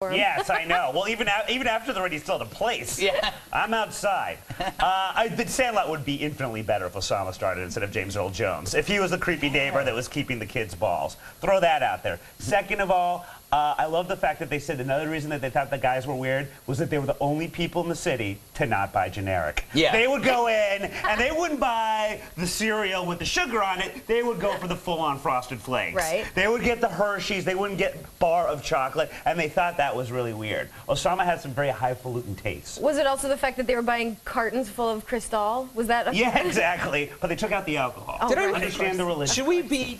Yes, I know. Well, even after the raid, still in place. Yeah. I'm outside. The Sandlot would be infinitely better if Osama started instead of James Earl Jones. If he was the creepy neighbor that was keeping the kids' balls. Throw that out there. Second of all, I love the fact that they said another reason that they thought the guys were weird was that they were the only people in the city to not buy generic. Yeah. They would go in and they wouldn't buy the cereal with the sugar on it. They would go for the full-on Frosted Flakes. Right. They would get the Hershey's. They wouldn't get bar of chocolate, and they thought that was really weird. Osama had some very highfalutin tastes. Was it also the fact that they were buying cartons full of Cristal? Was that? Yeah, exactly. But they took out the alcohol. Oh, Did I right, understand the religion? Should we be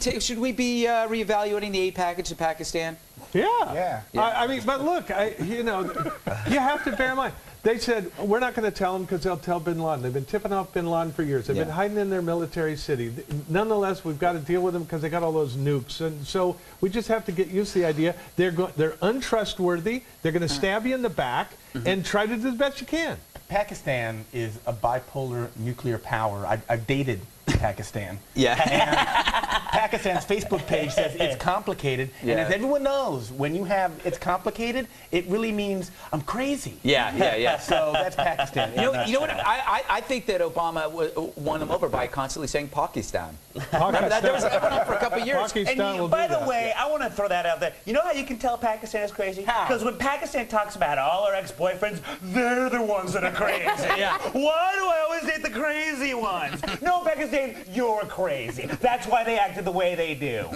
reevaluating the aid package to Pakistan? Yeah. I mean, but look, you have to bear in mind. They said, we're not going to tell them because they'll tell bin Laden. They've been tipping off bin Laden for years. They've been hiding in their military city. Nonetheless, we've got to deal with them because they got all those nukes. And so we just have to get used to the idea. They're untrustworthy. They're going to stab you in the back and try to do the best you can. Pakistan is a bipolar nuclear power. I've dated Pakistan. Yeah. And Pakistan's Facebook page says it's complicated. Yeah. And as everyone knows, when you have it's complicated, it really means I'm crazy. Yeah. So that's Pakistan. You know what? I think that Obama won him over by constantly saying Pakistan. Remember that? There was that went on for a couple of years. And by the way, I want to throw that out there. You know how you can tell Pakistan is crazy? Because when Pakistan talks about all our ex-boyfriends, they're the ones that are crazy. Yeah. Why do I always date the crazy ones? No, Pakistan, you're crazy. That's why they acted the way they do.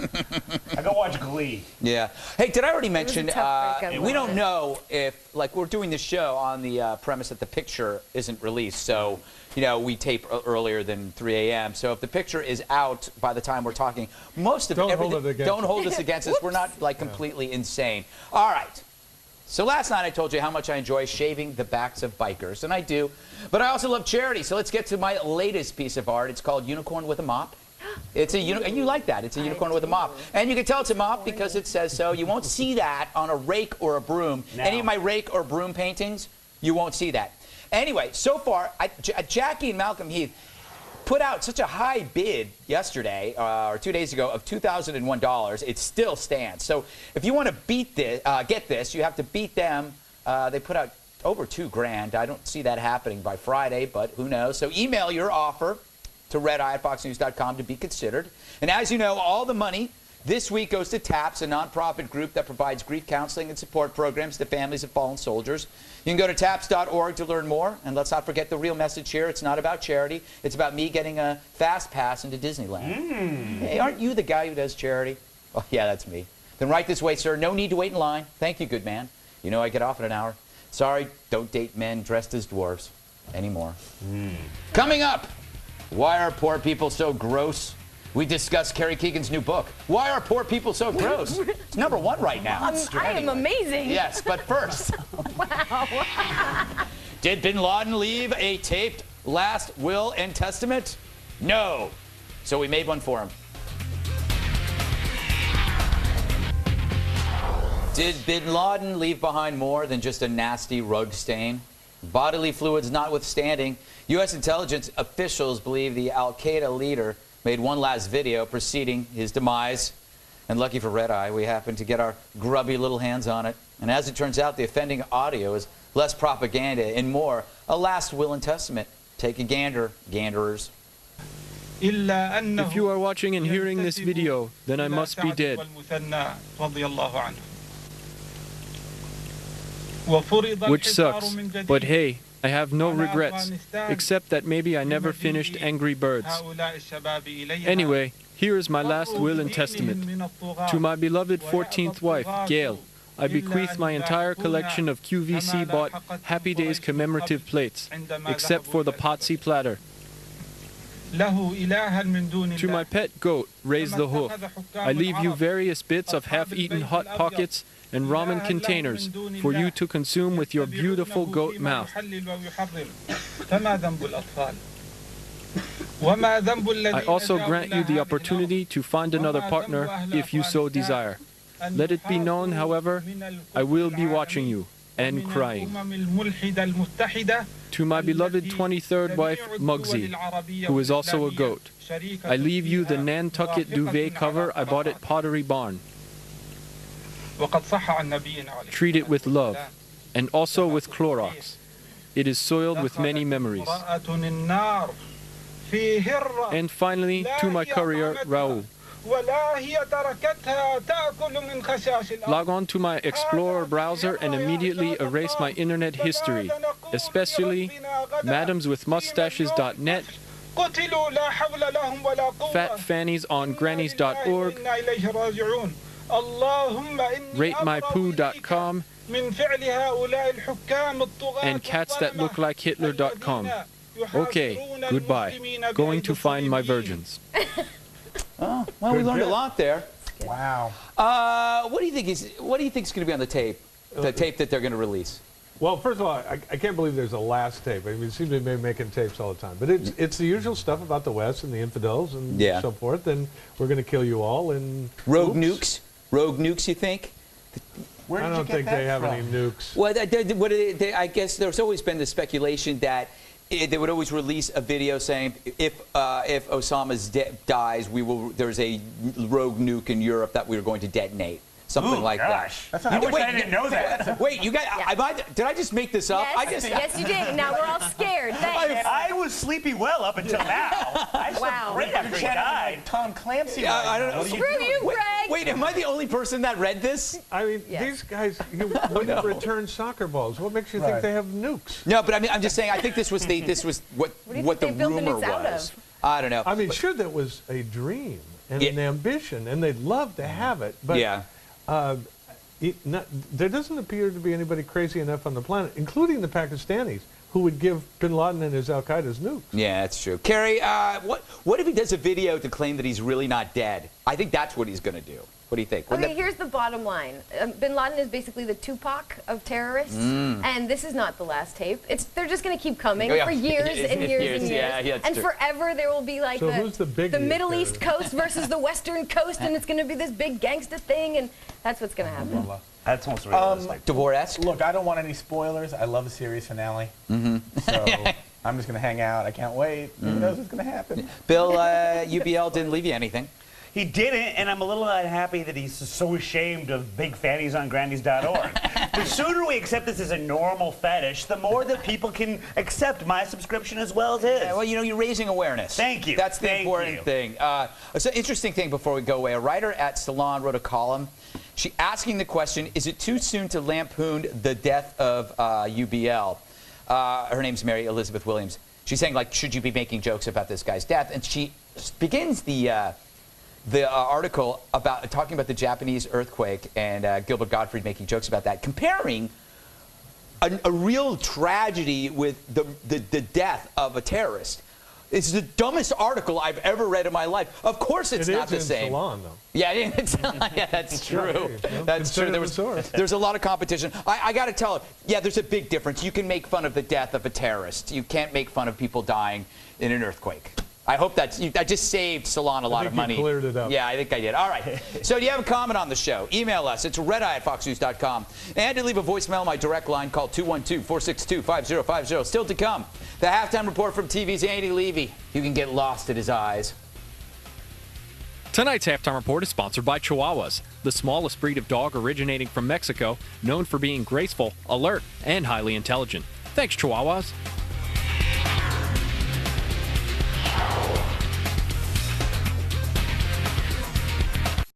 I go watch Glee. Yeah. Hey, did I already mention, breakup. we don't know if, like, we're doing this show on the premise that the picture isn't released. So, we tape earlier than 3 a.m. So if the picture is out by the time we're talking, most of everything, don't hold us against us. We're not, like, completely insane. All right. So last night I told you how much I enjoy shaving the backs of bikers, and I do. But I also love charity, so let's get to my latest piece of art. It's called Unicorn with a Mop. It's a and you like that. It's a unicorn with a mop. And you can tell it's a mop because it says so. You won't see that on a rake or a broom. No. Any of my rake or broom paintings, you won't see that. Anyway, so far, Jackie and Malcolm Heath put out such a high bid yesterday, or 2 days ago, of $2,001. It still stands. So if you want to beat this, get this, you have to beat them. They put out over $2 grand. I don't see that happening by Friday, but who knows? So email your offer to redeye@foxnews.com to be considered. And as you know, all the money this week goes to TAPS, a nonprofit group that provides grief counseling and support programs to families of fallen soldiers. You can go to taps.org to learn more. And let's not forget the real message here. It's not about charity. It's about me getting a fast pass into Disneyland. Hey, aren't you the guy who does charity? Oh, yeah, that's me. Then write this way, sir. No need to wait in line. Thank you, good man. You know I get off in an hour. Sorry, don't date men dressed as dwarves anymore. Coming up, why are poor people so gross? We discuss Carrie Keegan's new book. Why are poor people so gross? It's #1 right now. I am amazing. Yes, but first. Wow. Did bin Laden leave a taped last will and testament? No. So we made one for him. Did bin Laden leave behind more than just a nasty rug stain? Bodily fluids notwithstanding, U.S. intelligence officials believe the al-Qaeda leader made one last video preceding his demise. And lucky for Red Eye, we happened to get our grubby little hands on it. And as it turns out, the offending audio is less propaganda and more a last will and testament. Take a gander, ganderers. If you are watching and hearing this video, then I must be dead. Which sucks, but hey, I have no regrets, except that maybe I never finished Angry Birds. Anyway, here is my last will and testament. To my beloved 14th wife, Gail, I bequeath my entire collection of QVC-bought Happy Days commemorative plates, except for the Potsy platter. To my pet goat, Raise the Hoof, I leave you various bits of half-eaten Hot Pockets and ramen containers for you to consume with your beautiful goat mouth. I also grant you the opportunity to find another partner if you so desire. Let it be known, however, I will be watching you and crying. To my beloved 23rd wife, Muggsy, who is also a goat, I leave you the Nantucket duvet cover I bought at Pottery Barn. Treat it with love, and also with Clorox. It is soiled with many memories. And finally, to my courier, Raoul. Log on to my Explorer browser and immediately erase my internet history, especially madamswithmustaches.net, fatfanniesongrannies.org, ratemypoo.com, and catsthatlooklikehitler.com. Okay, goodbye. Going to find my virgins. Oh, well, we learned a lot there. Wow. What do you think is going to be on the tape? The tape that they're going to release? Well, first of all, I can't believe there's a last tape. I mean, it seems to be making tapes all the time. But it's the usual stuff about the West and the infidels and so forth. And we're going to kill you all. And rogue nukes? Rogue nukes, you think? Where did I don't you get think that they have from? any nukes. Well, I guess there's always been the speculation that they would always release a video saying if Osama dies, there's a rogue nuke in Europe that we were going to detonate. Something like gosh. that. I wish I didn't know that. Wait, you guys, did I just make this up? Yes, yes, you did. Now we're all scared. Thanks. I was sleeping well up until now. I slept great after he died. Like Tom Clancy. I don't know. Screw you, Greg. Wait, am I the only person that read this? I mean, these guys wouldn't return soccer balls. What makes you think they have nukes? No, but I mean, I'm just saying. I think this was what the rumor was. I don't know. I mean, sure, that was a dream and an ambition, and they'd love to have it. But there doesn't appear to be anybody crazy enough on the planet, including the Pakistanis, who would give bin Laden and his Al-Qaeda's nukes. Yeah, that's true. Kerry, what if he does a video to claim that he's really not dead? I think that's what he's going to do. What do you think? Okay, here's the bottom line. Bin Laden is basically the Tupac of terrorists, and this is not the last tape. They're just going to keep coming for years and years and years. Yeah, and forever there will be like the Middle East coast versus the Western coast, and it's going to be this big gangsta thing, and that's what's going to happen. That's most realistic. Dvorak? Look, I don't want any spoilers. I love the series finale. So I'm just going to hang out. I can't wait. Who knows what's going to happen? Bill, UBL didn't leave you anything. He didn't, and I'm a little unhappy that he's so ashamed of bigfanniesongrannies.org. The sooner we accept this as a normal fetish, the more that people can accept my subscription as well as his. Yeah, well, you're raising awareness. Thank you. That's the important thing. It's an interesting thing before we go away. A writer at Salon wrote a column. She asking the question, is it too soon to lampoon the death of UBL? Her name's Mary Elizabeth Williams. She's saying, like, should you be making jokes about this guy's death? And she begins the article about talking about the Japanese earthquake and Gilbert Gottfried making jokes about that, comparing a real tragedy with the death of a terrorist. It's the dumbest article I've ever read in my life. Of course it's not the same. Salon, though. Yeah, that's true. That's true. There's a lot of competition. I got to tell you, yeah, there's a big difference. You can make fun of the death of a terrorist. You can't make fun of people dying in an earthquake. I hope I just saved Salon a lot of money. You cleared it up. Yeah, I think I did. All right. So do you have a comment on the show? Email us. It's redeye@foxnews.com. And to leave a voicemail, my direct line, call 212-462-5050. Still to come, the halftime report from TV's Andy Levy. You can get lost in his eyes. Tonight's halftime report is sponsored by Chihuahuas, the smallest breed of dog originating from Mexico, known for being graceful, alert, and highly intelligent. Thanks, Chihuahuas.